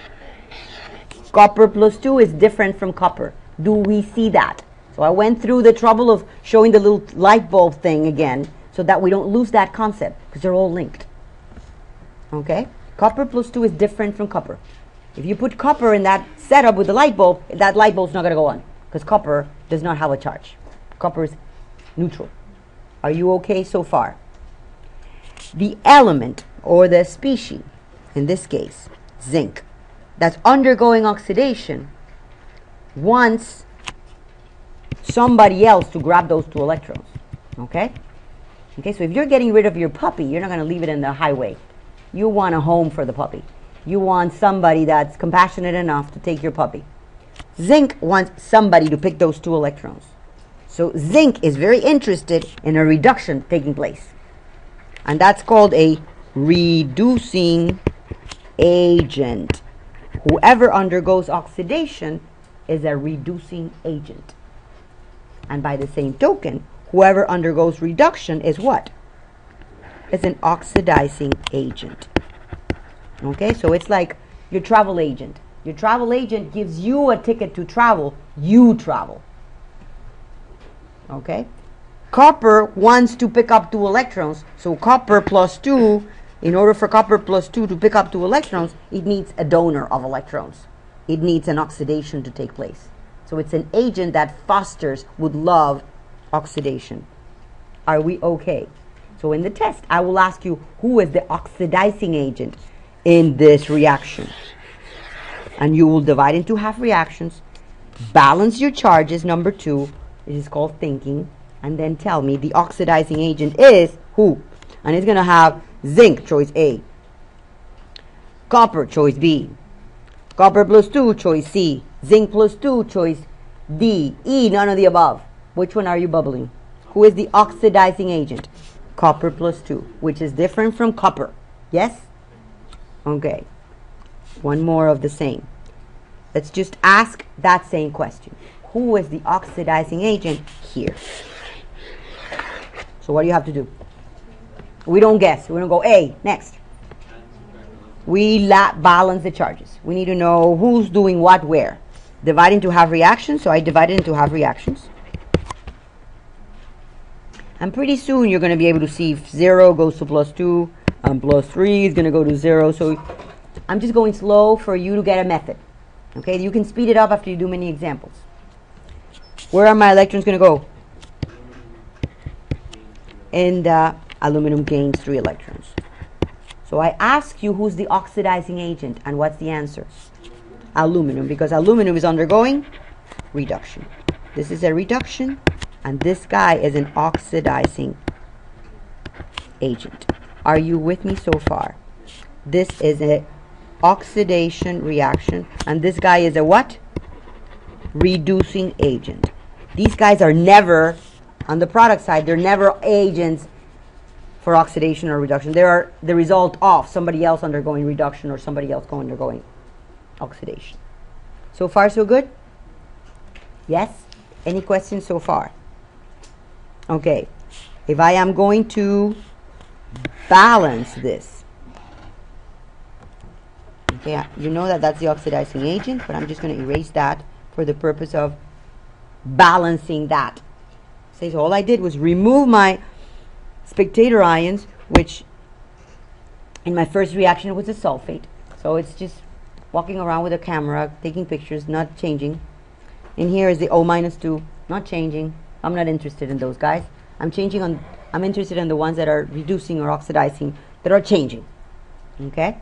Copper +2 is different from copper. Do we see that? So I went through the trouble of showing the little light bulb thing again so that we don't lose that concept because they're all linked. Okay? Copper +2 is different from copper. If you put copper in that setup with the light bulb, that light bulb's not going to go on because copper does not have a charge. Copper is neutral. Are you okay so far? The element or the species, in this case, zinc, that's undergoing oxidation wants somebody else to grab those 2 electrons. Okay? Okay, so if you're getting rid of your puppy, you're not going to leave it in the highway. You want a home for the puppy. You want somebody that's compassionate enough to take your puppy. Zinc wants somebody to pick those 2 electrons. So zinc is very interested in a reduction taking place. And that's called a reducing agent. Whoever undergoes oxidation is a reducing agent. And by the same token, whoever undergoes reduction is what? It's an oxidizing agent. Okay, so it's like your travel agent. Your travel agent gives you a ticket to travel. You travel. Okay? Copper wants to pick up 2 electrons. So copper +2, in order for copper +2 to pick up 2 electrons, it needs a donor of electrons. It needs an oxidation to take place. So it's an agent that fosters, would love oxidation. Are we okay? So in the test, I will ask you, who is the oxidizing agent in this reaction? And you will divide into half reactions, balance your charges, number 2, it is called thinking, and then tell me the oxidizing agent is who? And it's going to have zinc, choice A. Copper, choice B. Copper plus 2, choice C. Zinc plus 2, choice D. E, none of the above. Which one are you bubbling? Who is the oxidizing agent? Copper plus 2, which is different from copper. Yes? Okay. One more of the same. Let's just ask that same question. Who is the oxidizing agent here? So what do you have to do? We don't guess. We don't go A. Next. We balance the charges. We need to know who's doing what where. Divide into half reactions. So I divided into half reactions. And pretty soon you're going to be able to see if 0 goes to plus 2 and plus 3 is going to go to 0. So I'm just going slow for you to get a method. Okay, you can speed it up after you do many examples. Where are my electrons going to go? And aluminum gains 3 electrons. So I ask you who's the oxidizing agent, and what's the answer? Aluminum, because aluminum is undergoing reduction. This is a reduction, and this guy is an oxidizing agent. Are you with me so far? This is a oxidation reaction, and this guy is a what? Reducing agent. These guys are never, on the product side, they're never agents for oxidation or reduction. They are the result of somebody else undergoing reduction or somebody else undergoing oxidation. So far, so good? Yes? Any questions so far? Okay. If I am going to balance this, okay, you know that that's the oxidizing agent, but I'm just going to erase that for the purpose of balancing that. So all I did was remove my spectator ions, which in my first reaction was a sulfate. So it's just walking around with a camera, taking pictures, not changing. In here is the O minus 2, not changing. I'm not interested in those guys. I'm interested in the ones that are reducing or oxidizing, that are changing. Okay?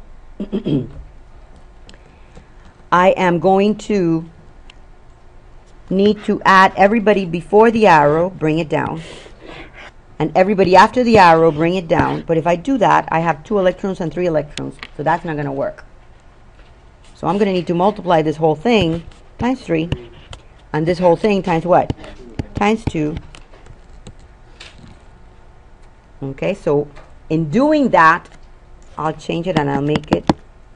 I am going to need to add everybody before the arrow, bring it down, and everybody after the arrow, bring it down. But if I do that, I have 2 electrons and 3 electrons, so that's not going to work. So I'm going to need to multiply this whole thing times 3, and this whole thing times what? Times 2. Okay, so in doing that, I'll change it and I'll make it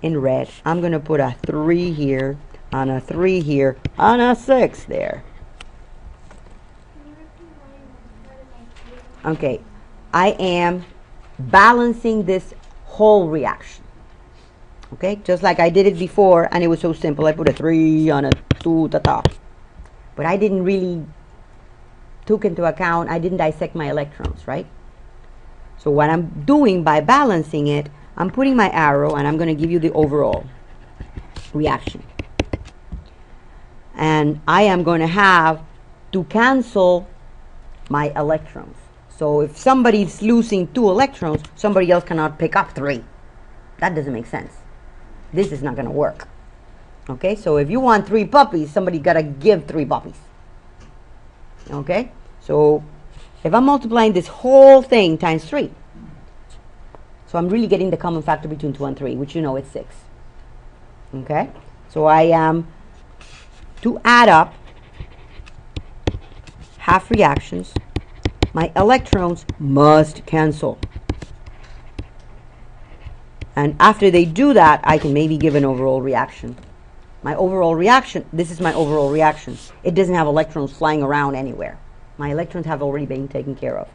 in red. I'm going to put a 3 here, and a 3 here, and a 6 there. Okay, I am balancing this whole reaction. Okay, just like I did it before, and it was so simple. I put a 3 on a 2, ta-ta. But I didn't really took into account, I didn't dissect my electrons, right? So what I'm doing by balancing it, I'm putting my arrow, and I'm going to give you the overall reaction. And I am going to have to cancel my electrons. So if somebody's losing 2 electrons, somebody else cannot pick up 3. That doesn't make sense. This is not going to work. Okay, so if you want 3 puppies, somebody got to give 3 puppies. Okay, so if I'm multiplying this whole thing times 3, so I'm really getting the common factor between 2 and 3, which you know is 6. Okay, so I am to add up half reactions. My electrons must cancel. And after they do that, I can maybe give an overall reaction. My overall reaction, this is my overall reaction. It doesn't have electrons flying around anywhere. My electrons have already been taken care of.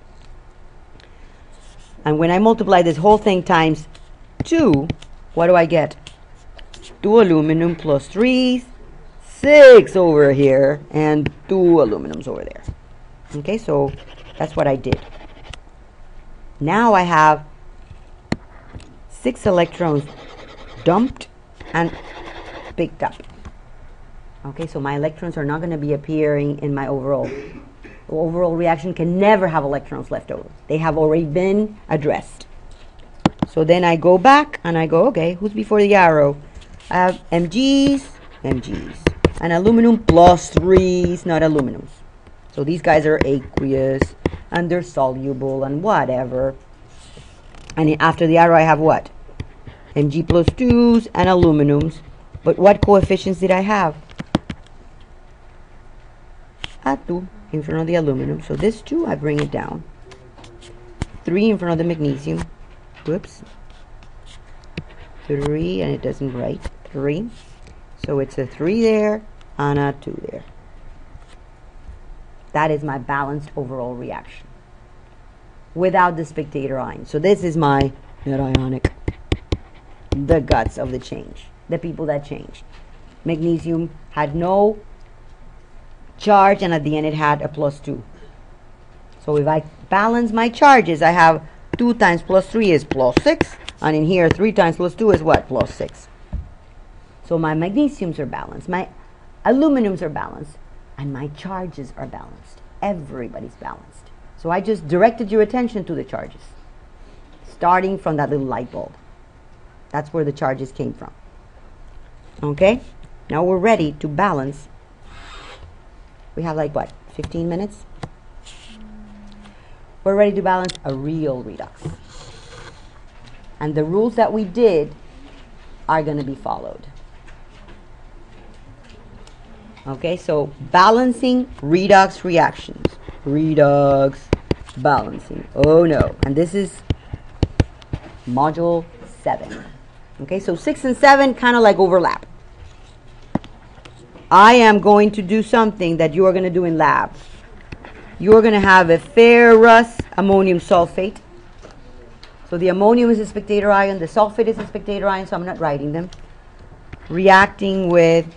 And when I multiply this whole thing times 2, what do I get? 2 aluminum plus 3, 6 over here, and 2 aluminums over there. Okay, so that's what I did. Now I have 6 electrons dumped and picked up. Okay, so my electrons are not going to be appearing in my overall. The overall reaction can never have electrons left over. They have already been addressed. So then I go back and I go, okay, who's before the arrow? I have Mg's, and aluminum plus 3's, not aluminums. So these guys are aqueous, and they're soluble, and whatever. And after the arrow, I have what? Mg plus 2s, and aluminums. But what coefficients did I have? A 2 in front of the aluminum. So this 2, I bring it down. 3 in front of the magnesium. Whoops. 3, and it doesn't write. 3. So it's a 3 there and a 2 there. That is my balanced overall reaction without the spectator ion. So this is my net ionic, the guts of the change, the people that changed. Magnesium had no charge, and at the end it had a plus 2. So if I balance my charges, I have 2 times plus 3 is plus 6, and in here 3 times plus 2 is what? Plus 6. So my magnesiums are balanced, my aluminums are balanced, and my charges are balanced. Everybody's balanced. So I just directed your attention to the charges, starting from that little light bulb. That's where the charges came from. Okay? Now we're ready to balance. We have like what, 15 minutes? We're ready to balance a real redox. And the rules that we did are going to be followed. Okay, so balancing redox reactions. Redox balancing. Oh no. And this is module 7. Okay, so 6 and 7 kind of like overlap. I am going to do something that you are going to do in lab. You are going to have a ferrous ammonium sulfate. So the ammonium is a spectator ion, the sulfate is a spectator ion, so I'm not writing them. Reacting with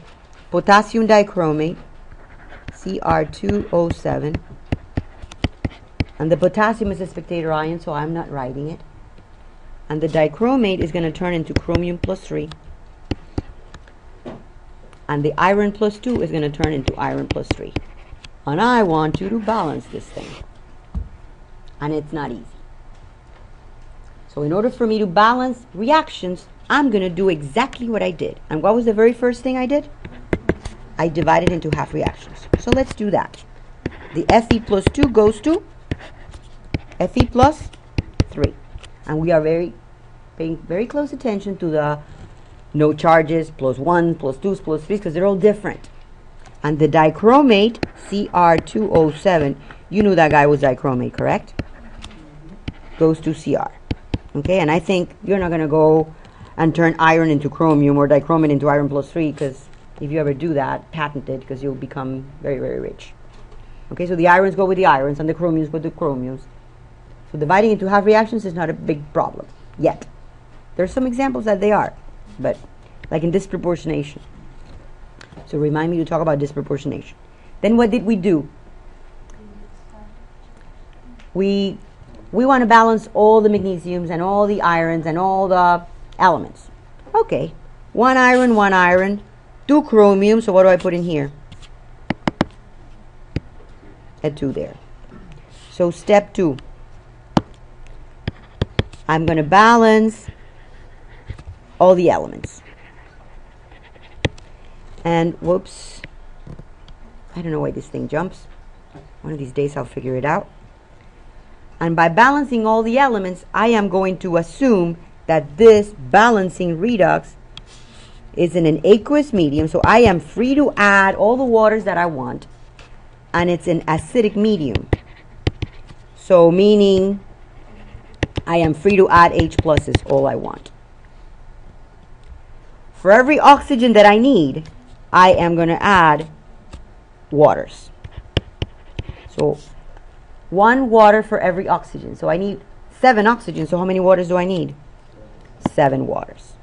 potassium dichromate, Cr2O7. And the potassium is a spectator ion, so I'm not writing it. And the dichromate is going to turn into chromium plus 3. And the iron plus 2 is going to turn into iron plus 3. And I want you to balance this thing. And it's not easy. So in order for me to balance reactions, I'm going to do exactly what I did. And what was the very first thing I did? I divided into half reactions. So let's do that. The Fe plus 2 goes to Fe plus 3. And we are paying very close attention to the no charges, plus 1, plus 2s, plus 3s, because they're all different. And the dichromate, Cr2O7, you knew that guy was dichromate, correct? Goes to Cr. Okay, and I think you're not going to go and turn iron into chromium or dichromate into iron plus 3, because if you ever do that, patent it, because you'll become very, very rich. Okay, so the irons go with the irons, and the chromiums go with the chromiums. So dividing into half reactions is not a big problem, yet. There's some examples that they are, but like in disproportionation. So remind me to talk about disproportionation. Then what did we do? We want to balance all the magnesiums and all the irons and all the elements. Okay, 1 iron, 2 chromium, so what do I put in here? A 2 there. So step 2. I'm going to balance all the elements. And whoops, I don't know why this thing jumps. One of these days I'll figure it out. And by balancing all the elements, I am going to assume that this balancing redox is in an aqueous medium, so I am free to add all the waters that I want, and it's an acidic medium. So meaning I am free to add H pluses all I want. For every oxygen that I need, I am going to add waters. So 1 water for every oxygen. So I need 7 oxygens. So how many waters do I need? 7 waters.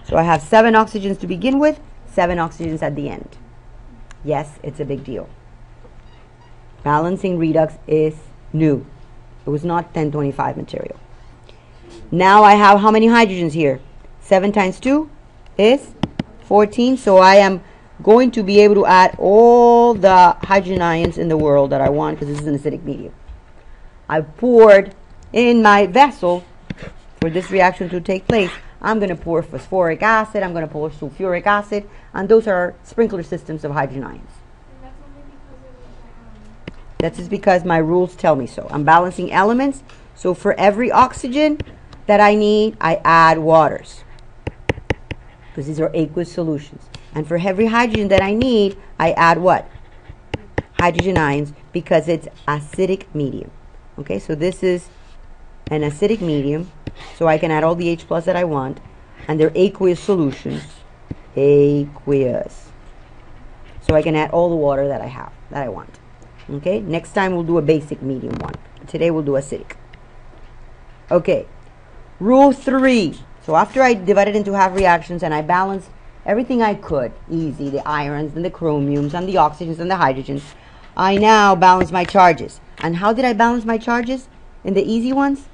So I have 7 oxygens to begin with, 7 oxygens at the end. Yes, it's a big deal. Balancing redox is new. It was not 1025 material. Now I have how many hydrogens here? 7 times 2 is 14. So I am going to be able to add all the hydrogen ions in the world that I want, because this is an acidic medium. I poured in my vessel for this reaction to take place. I'm going to pour phosphoric acid, I'm going to pour sulfuric acid, and those are sprinkler systems of hydrogen ions. That's just because my rules tell me so. I'm balancing elements, so for every oxygen that I need, I add waters. because these are aqueous solutions. And for every hydrogen that I need, I add what? Hydrogen ions, because it's acidic medium. Okay, so this is an acidic medium, so I can add all the H plus that I want, and they're aqueous solutions. Aqueous. So I can add all the water that I want. Okay, next time we'll do a basic medium one. Today we'll do acidic. Okay, rule 3. So after I divided into half reactions and I balanced everything I could, easy, the irons and the chromiums and the oxygens and the hydrogens, I now balance my charges. And how did I balance my charges in the easy ones?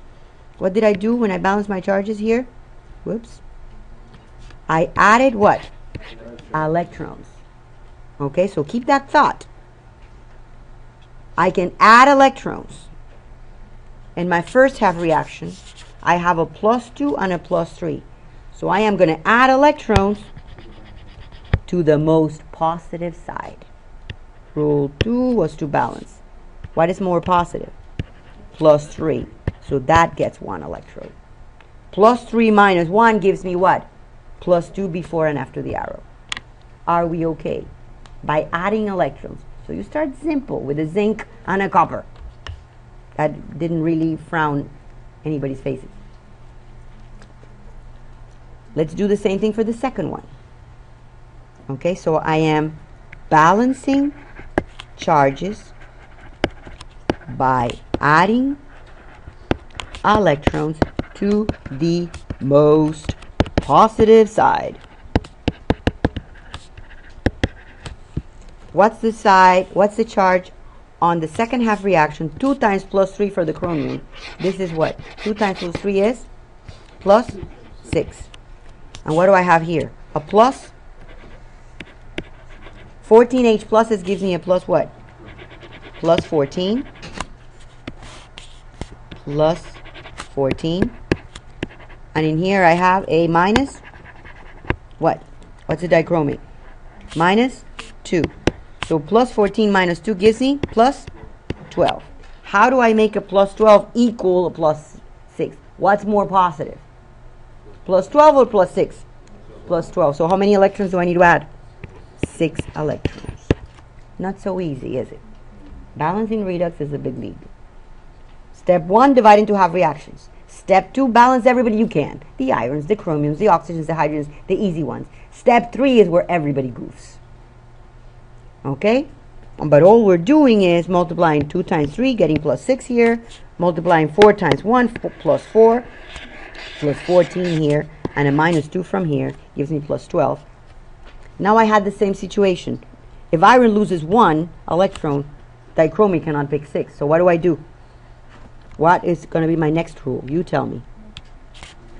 What did I do when I balanced my charges here? Whoops. I added what? Electrons. Okay, so keep that thought. I can add electrons. In my first half reaction, I have a +2 and a +3. So I am going to add electrons to the most positive side. Rule 2 was to balance. What is more positive? +3. So that gets 1 electrode. +3 minus 1 gives me what? +2 before and after the arrow. Are we okay? By adding electrons. So you start simple with a zinc and a copper. That didn't really frown anybody's faces. Let's do the same thing for the second one. Okay, so I am balancing charges by adding electrons to the most positive side. What's the charge on the second half reaction? 2 times +3 for the chromium. This is what? 2 times +3 is? +6. And what do I have here? A plus? 14H pluses gives me a plus what? +14. +14. And in here I have a minus what? What's a dichromate? -2. So +14 minus 2 gives me +12. How do I make a +12 equal a +6? What's more positive? +12 or +6? +12. So how many electrons do I need to add? 6 electrons. Not so easy, is it? Balancing redox is a big league. Step 1, divide into half reactions. Step 2, balance everybody you can. The irons, the chromiums, the oxygens, the hydrogens, the easy ones. Step 3 is where everybody goofs. Okay? But all we're doing is multiplying 2 times 3, getting +6 here. Multiplying 4 times 1, +4. +14 here. And a -2 from here gives me +12. Now I had the same situation. If iron loses 1 electron, dichromate cannot pick 6. So what do? What is going to be my next rule? You tell me.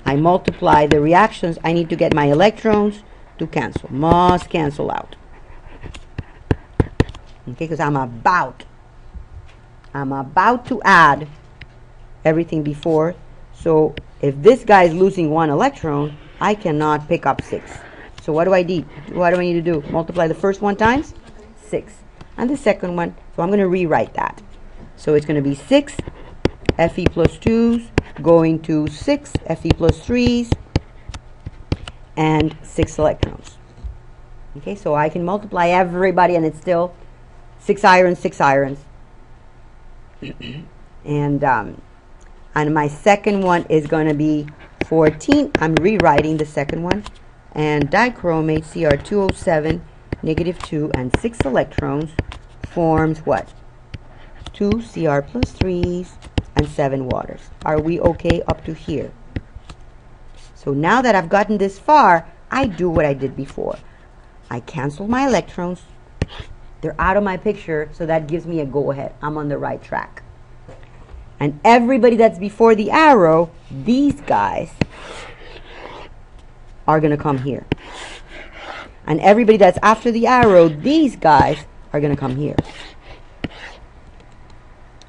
I multiply the reactions. I need to get my electrons to cancel. Must cancel out. Okay, because I'm about to add everything before. So if this guy is losing 1 electron, I cannot pick up 6. So what do I need? What do I need to do? Multiply the first one times 6. And the second one, so I'm going to rewrite that. So it's going to be 6 Fe plus 2s going to 6 Fe plus 3s and 6 electrons. Okay, so I can multiply everybody and it's still 6 irons, 6 irons. And my second one is going to be 14. I'm rewriting the second one. And dichromate Cr2O7, -2, and 6 electrons forms what? 2 Cr plus 3s and 7 waters. Are we okay up to here? So now that I've gotten this far, I do what I did before. I cancel my electrons. They're out of my picture, so that gives me a go-ahead. I'm on the right track. And everybody that's before the arrow, these guys are going to come here. And everybody that's after the arrow, these guys are going to come here.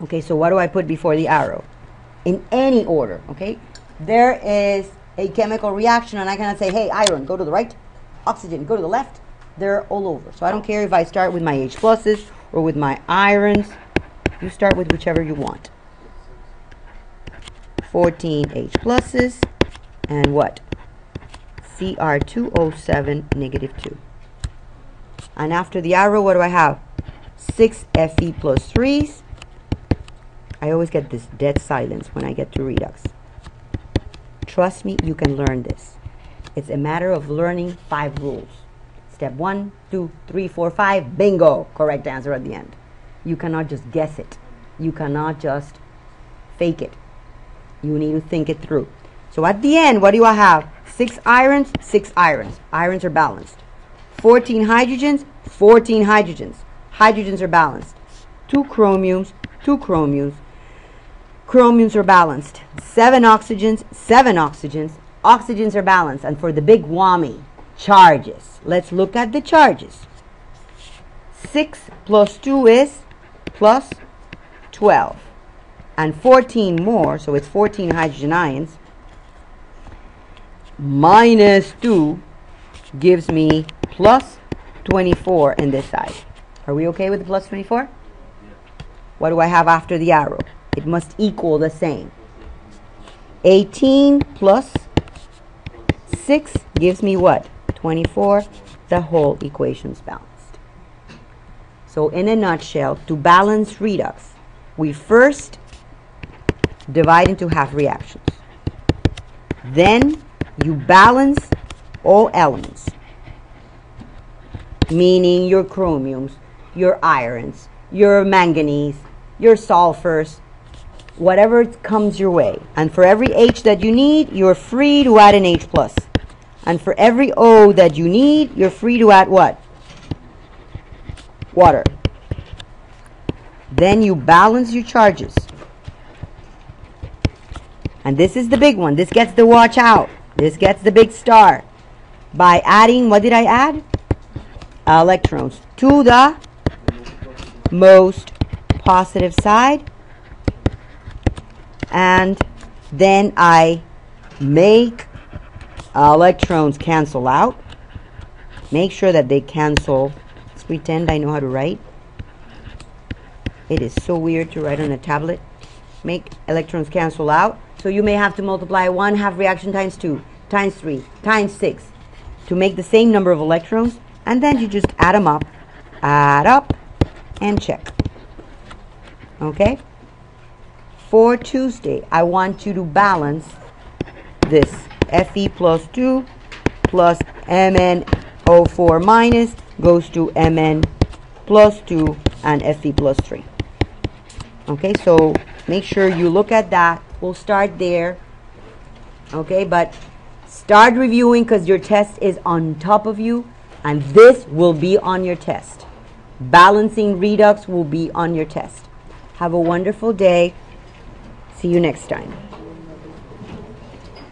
Okay, so what do I put before the arrow? In any order, okay? There is a chemical reaction, and I cannot say, hey, iron, go to the right. Oxygen, go to the left. They're all over. So I don't care if I start with my H pluses or with my irons. You start with whichever you want. 14 H pluses and what? Cr2O7 negative 2. And after the arrow, what do I have? 6 Fe plus 3s. I always get this dead silence when I get to redox. Trust me, you can learn this. It's a matter of learning 5 rules. Step 1, 2, 3, 4, 5, bingo! Correct answer at the end. You cannot just guess it. You cannot just fake it. You need to think it through. So at the end, what do I have? 6 irons, 6 irons. Irons are balanced. 14 hydrogens, 14 hydrogens. Hydrogens are balanced. 2 chromiums, 2 chromiums. Chromiums are balanced. 7 oxygens, 7 oxygens. Oxygens are balanced. And for the big whammy, charges. Let's look at the charges. 6 plus 2 is plus 12. And 14 more, so it's 14 hydrogen ions, minus 2 gives me plus 24 in this side. Are we okay with the plus 24? What do I have after the arrow? It must equal the same. 18 plus 6 gives me what? 24. The whole equation's balanced. So in a nutshell, to balance redox, we first divide into half reactions. Then you balance all elements, meaning your chromiums, your irons, your manganese, your sulfurs, whatever comes your way. And for every H that you need, you're free to add an H plus. And for every O that you need, you're free to add what? Water. Then you balance your charges. And this is the big one. This gets the watch out. This gets the big star. By adding, what did I add? Electrons to the most positive side. And then I make electrons cancel out. Make sure that they cancel. Let's pretend I know how to write. It is so weird to write on a tablet. Make electrons cancel out. So you may have to multiply 1 half reaction times 2, times 3, times 6 to make the same number of electrons. And then you just add up, and check. Okay? For Tuesday, I want you to balance this Fe plus 2 plus MnO4 minus goes to Mn plus 2 and Fe plus 3. Okay, so make sure you look at that. We'll start there. Okay, but start reviewing because your test is on top of you, and this will be on your test. Balancing redox will be on your test. Have a wonderful day. See you next time.